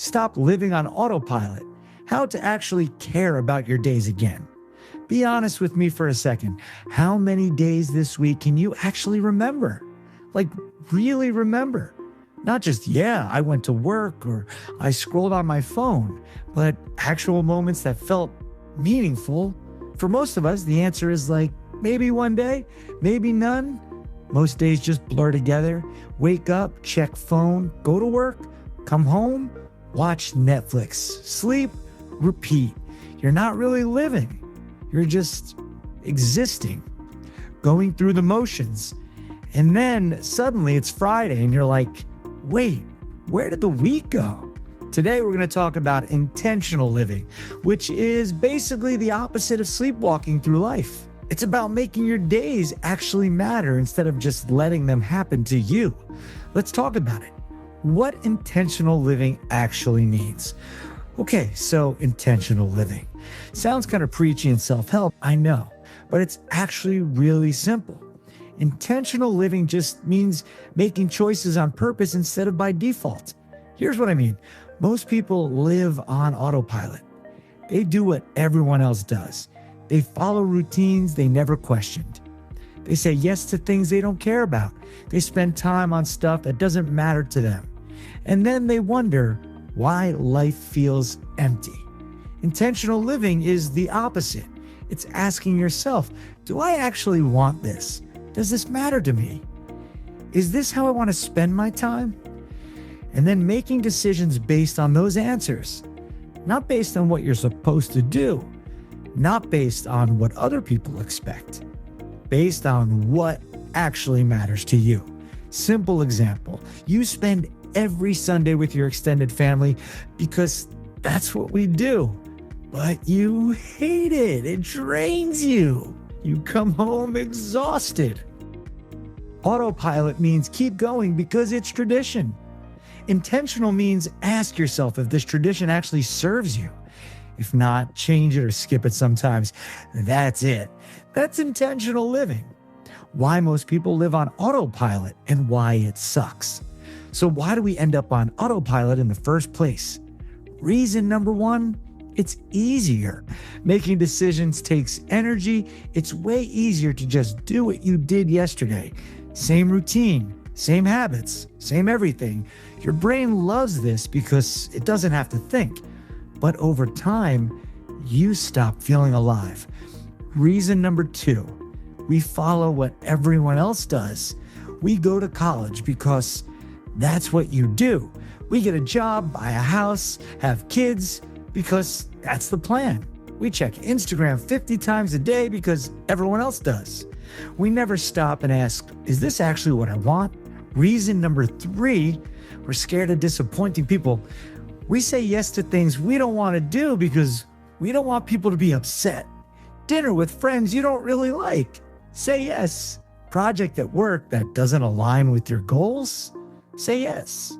stop living on autopilot, how to actually care about your days again. Be honest with me for a second. How many days this week can you actually remember? Like, really remember? Not just, yeah, I went to work or I scrolled on my phone, but actual moments that felt meaningful. For most of us, the answer is like, maybe one day, maybe none. Most days just blur together. Wake up, check phone, go to work, come home, watch Netflix, sleep, repeat. You're not really living. You're just existing, going through the motions. And then suddenly it's Friday and you're like, wait, where did the week go? Today we're going to talk about intentional living, which is basically the opposite of sleepwalking through life. It's about making your days actually matter instead of just letting them happen to you. Let's talk about it. What intentional living actually means. Okay, so intentional living. Sounds kind of preachy and self-help, I know, but it's actually really simple. Intentional living just means making choices on purpose instead of by default. Here's what I mean. Most people live on autopilot. They do what everyone else does. They follow routines they never questioned. They say yes to things they don't care about. They spend time on stuff that doesn't matter to them. And then they wonder why life feels empty. Intentional living is the opposite. It's asking yourself, do I actually want this? Does this matter to me? Is this how I want to spend my time? And then making decisions based on those answers, not based on what you're supposed to do, not based on what other people expect, based on what actually matters to you. Simple example, you spend every Sunday with your extended family because that's what we do. But you hate it. It drains you. You come home exhausted. Autopilot means keep going because it's tradition. Intentional means ask yourself if this tradition actually serves you. If not, change it or skip it sometimes. That's it. That's intentional living. Why most people live on autopilot and why it sucks. So why do we end up on autopilot in the first place? Reason number one, it's easier. Making decisions takes energy. It's way easier to just do what you did yesterday. Same routine, same habits, same everything. Your brain loves this because it doesn't have to think. But over time, you stop feeling alive. Reason number two, we follow what everyone else does. We go to college because that's what you do. We get a job, buy a house, have kids because that's the plan. We check Instagram 50 times a day because everyone else does. We never stop and ask, is this actually what I want? Reason number three, we're scared of disappointing people. We say yes to things we don't want to do because we don't want people to be upset. Dinner with friends you don't really like. Say yes. Project at work that doesn't align with your goals? Say yes.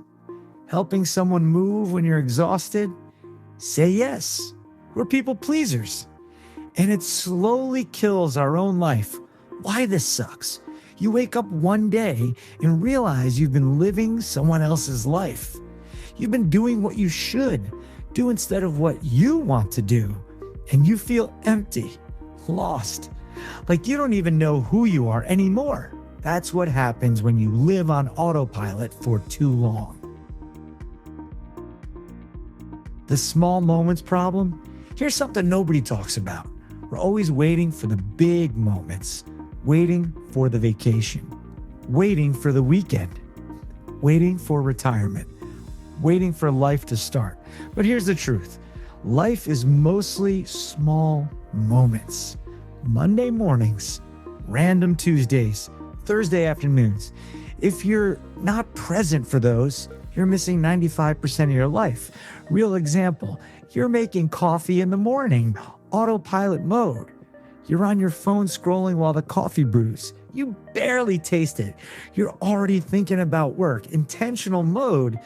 Helping someone move when you're exhausted? Say yes. We're people pleasers. And it slowly kills our own life. Why this sucks? You wake up one day and realize you've been living someone else's life. You've been doing what you should do instead of what you want to do. And you feel empty, lost, like you don't even know who you are anymore. That's what happens when you live on autopilot for too long. The small moments problem? Here's something nobody talks about. We're always waiting for the big moments, waiting for the vacation, waiting for the weekend, waiting for retirement, waiting for life to start. But here's the truth. Life is mostly small moments. Monday mornings, random Tuesdays, Thursday afternoons. If you're not present for those, you're missing 95% of your life. Real example, you're making coffee in the morning, autopilot mode. You're on your phone scrolling while the coffee brews. You barely taste it. You're already thinking about work. Intentional mode,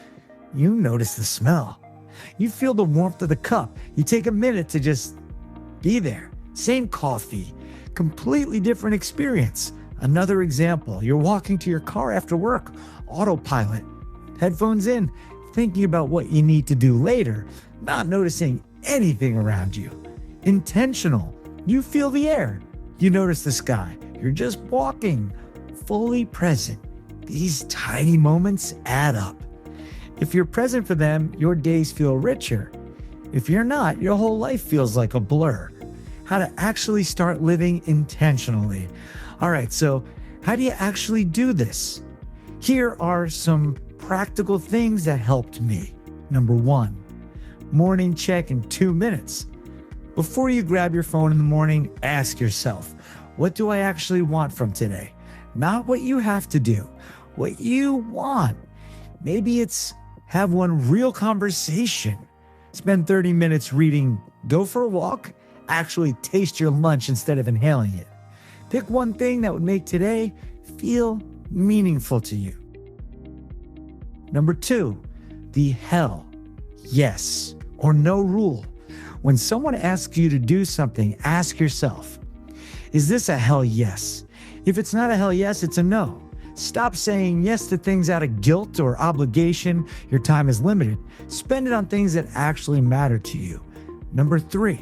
you notice the smell. You feel the warmth of the cup. You take a minute to just be there. Same coffee, completely different experience. Another example, you're walking to your car after work, autopilot, headphones in, thinking about what you need to do later, not noticing anything around you. Intentional, you feel the air, you notice the sky, you're just walking, fully present. These tiny moments add up. If you're present for them, your days feel richer. If you're not, your whole life feels like a blur. How to actually start living intentionally. All right, so how do you actually do this? Here are some practical things that helped me. Number 1, morning check in 2 minutes. Before you grab your phone in the morning, ask yourself, what do I actually want from today? Not what you have to do, what you want. Maybe it's have one real conversation. Spend 30 minutes reading, go for a walk, actually taste your lunch instead of inhaling it. Pick one thing that would make today feel meaningful to you. Number 2, the hell yes or no rule. When someone asks you to do something, ask yourself, is this a hell yes? If it's not a hell yes, it's a no. Stop saying yes to things out of guilt or obligation. Your time is limited. Spend it on things that actually matter to you. Number 3,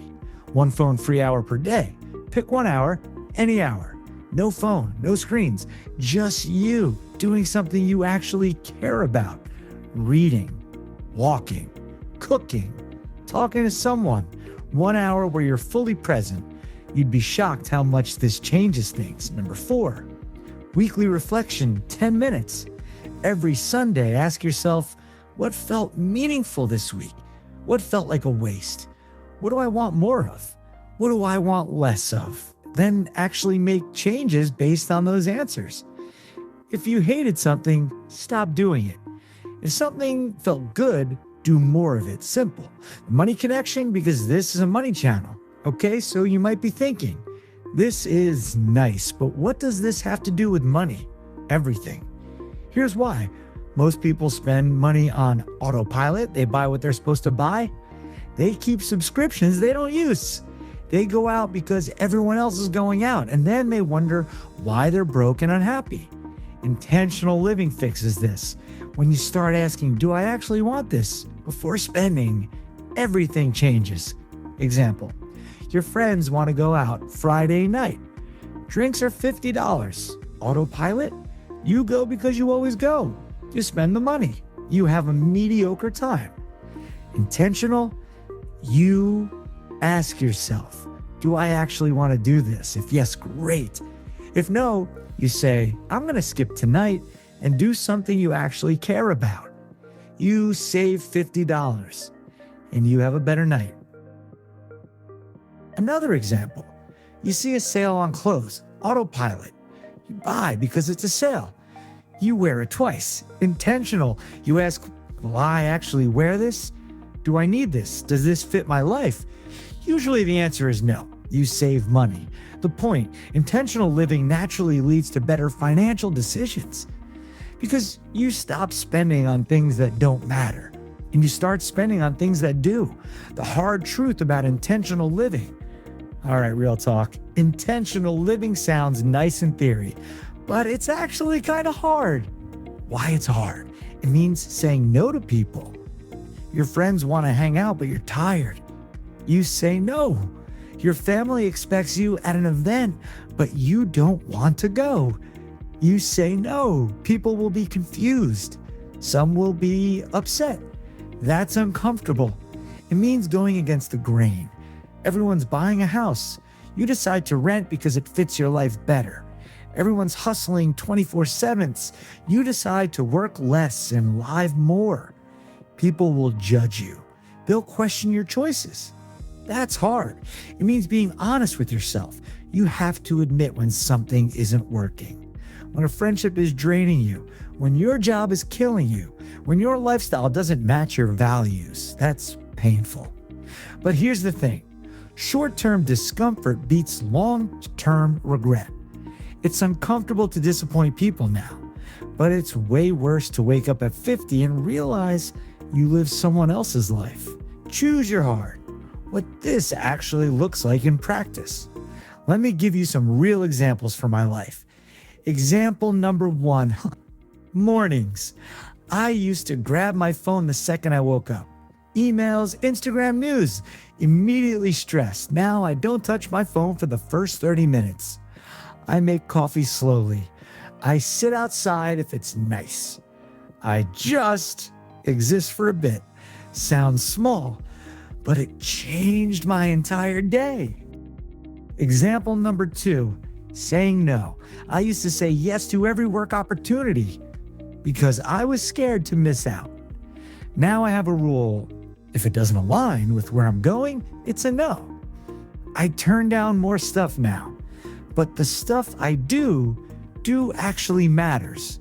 1 phone-free hour per day. Pick 1 hour, any hour. No phone, no screens, just you doing something you actually care about. Reading, walking, cooking, talking to someone. 1 hour where you're fully present. You'd be shocked how much this changes things. Number 4, weekly reflection, 10 minutes. Every Sunday, ask yourself, what felt meaningful this week? What felt like a waste? What do I want more of? What do I want less of? Then actually make changes based on those answers. If you hated something, stop doing it. If something felt good, do more of it. Simple. Money connection, because this is a money channel. Okay, so you might be thinking, this is nice, but what does this have to do with money? Everything. Here's why. Most people spend money on autopilot. They buy what they're supposed to buy. They keep subscriptions they don't use. They go out because everyone else is going out, and then they wonder why they're broke and unhappy. Intentional living fixes this. When you start asking, do I actually want this? Before spending, everything changes. Example, your friends want to go out Friday night. Drinks are $50. Autopilot, you go because you always go. You spend the money. You have a mediocre time. Intentional, you ask yourself, do I actually want to do this? If yes, great. If no, you say, I'm going to skip tonight and do something you actually care about. You save $50 and you have a better night. Another example, you see a sale on clothes, autopilot. You buy because it's a sale. You wear it twice. Intentional, you ask, will I actually wear this? Do I need this? Does this fit my life? Usually the answer is no. You save money. The point, intentional living naturally leads to better financial decisions because you stop spending on things that don't matter and you start spending on things that do. The hard truth about intentional living. All right, real talk. Intentional living sounds nice in theory, but it's actually kind of hard. Why it's hard? It means saying no to people. Your friends want to hang out, but you're tired. You say no. Your family expects you at an event, but you don't want to go. You say no. People will be confused. Some will be upset. That's uncomfortable. It means going against the grain. Everyone's buying a house. You decide to rent because it fits your life better. Everyone's hustling 24/7. You decide to work less and live more. People will judge you. They'll question your choices. That's hard. It means being honest with yourself. You have to admit when something isn't working. When a friendship is draining you, when your job is killing you, when your lifestyle doesn't match your values, that's painful. But here's the thing. Short-term discomfort beats long-term regret. It's uncomfortable to disappoint people now, but it's way worse to wake up at 50 and realize you live someone else's life. Choose your heart. What this actually looks like in practice. Let me give you some real examples from my life. Example number 1, mornings. I used to grab my phone the second I woke up. Emails, Instagram news, immediately stressed. Now I don't touch my phone for the first 30 minutes. I make coffee slowly. I sit outside if it's nice. I just exist for a bit. Sounds small, but it changed my entire day. Example number 2, saying no. I used to say yes to every work opportunity because I was scared to miss out. Now I have a rule. If it doesn't align with where I'm going, it's a no. I turn down more stuff now, but the stuff I do actually matters.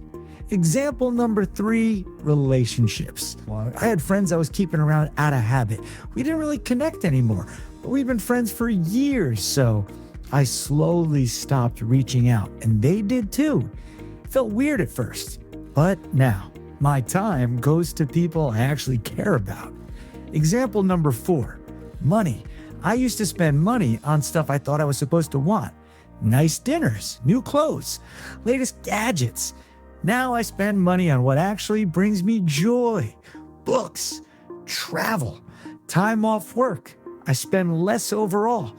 Example number 3, relationships. I had friends I was keeping around out of habit. We didn't really connect anymore, but we've been friends for years, so I slowly stopped reaching out, and they did too. It felt weird at first, but now my time goes to people I actually care about. Example number 4, money. I used to spend money on stuff I thought I was supposed to want. Nice dinners, new clothes, latest gadgets. Now I spend money on what actually brings me joy. Books, travel, time off work. I spend less overall,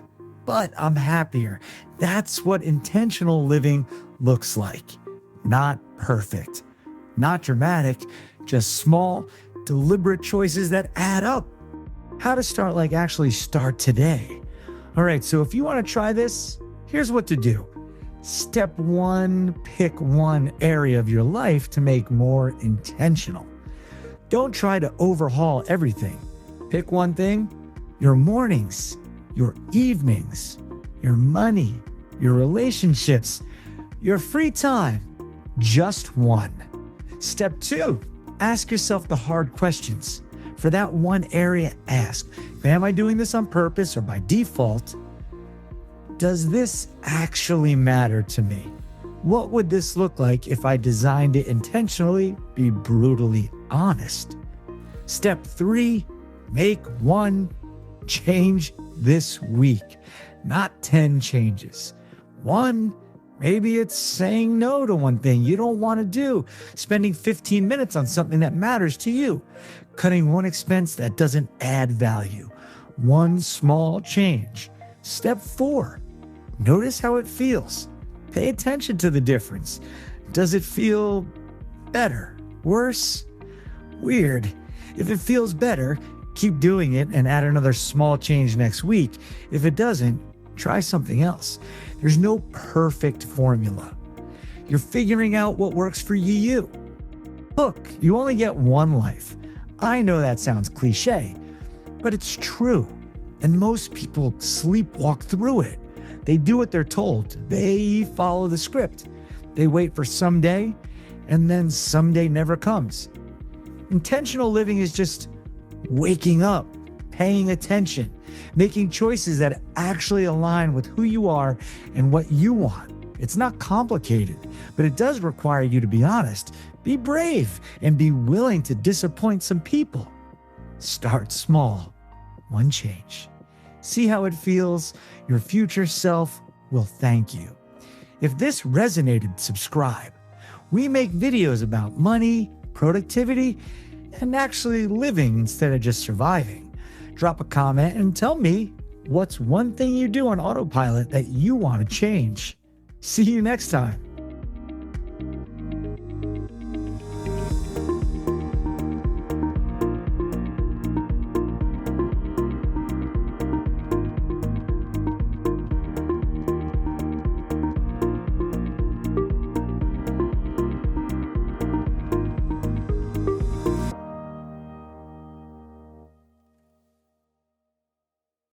but I'm happier. That's what intentional living looks like. Not perfect, not dramatic, just small, deliberate choices that add up. How to start, like actually start today. All right, so if you want to try this, here's what to do. Step 1, pick one area of your life to make more intentional. Don't try to overhaul everything. Pick one thing: your mornings, your evenings, your money, your relationships, your free time. Just one. Step 2, ask yourself the hard questions. For that one area, ask, am I doing this on purpose or by default? Does this actually matter to me? What would this look like if I designed it intentionally? Be brutally honest. Step 3, make one change this week, not 10 changes. One, maybe it's saying no to one thing you don't want to do, spending 15 minutes on something that matters to you, cutting one expense that doesn't add value. One small change. Step 4, notice how it feels. Pay attention to the difference. Does it feel better, worse, weird? If it feels better, keep doing it and add another small change next week. If it doesn't, try something else. There's no perfect formula. You're figuring out what works for you. Look, you only get one life. I know that sounds cliche, but it's true. And most people sleepwalk through it. They do what they're told. They follow the script. They wait for someday, and then someday never comes. Intentional living is just waking up, paying attention, making choices that actually align with who you are and what you want. It's not complicated, but it does require you to be honest, be brave, and be willing to disappoint some people. Start small, one change. See how it feels. Your future self will thank you. If this resonated, subscribe. We make videos about money, productivity, and actually living instead of just surviving. Drop a comment and tell me what's one thing you do on autopilot that you want to change. See you next time.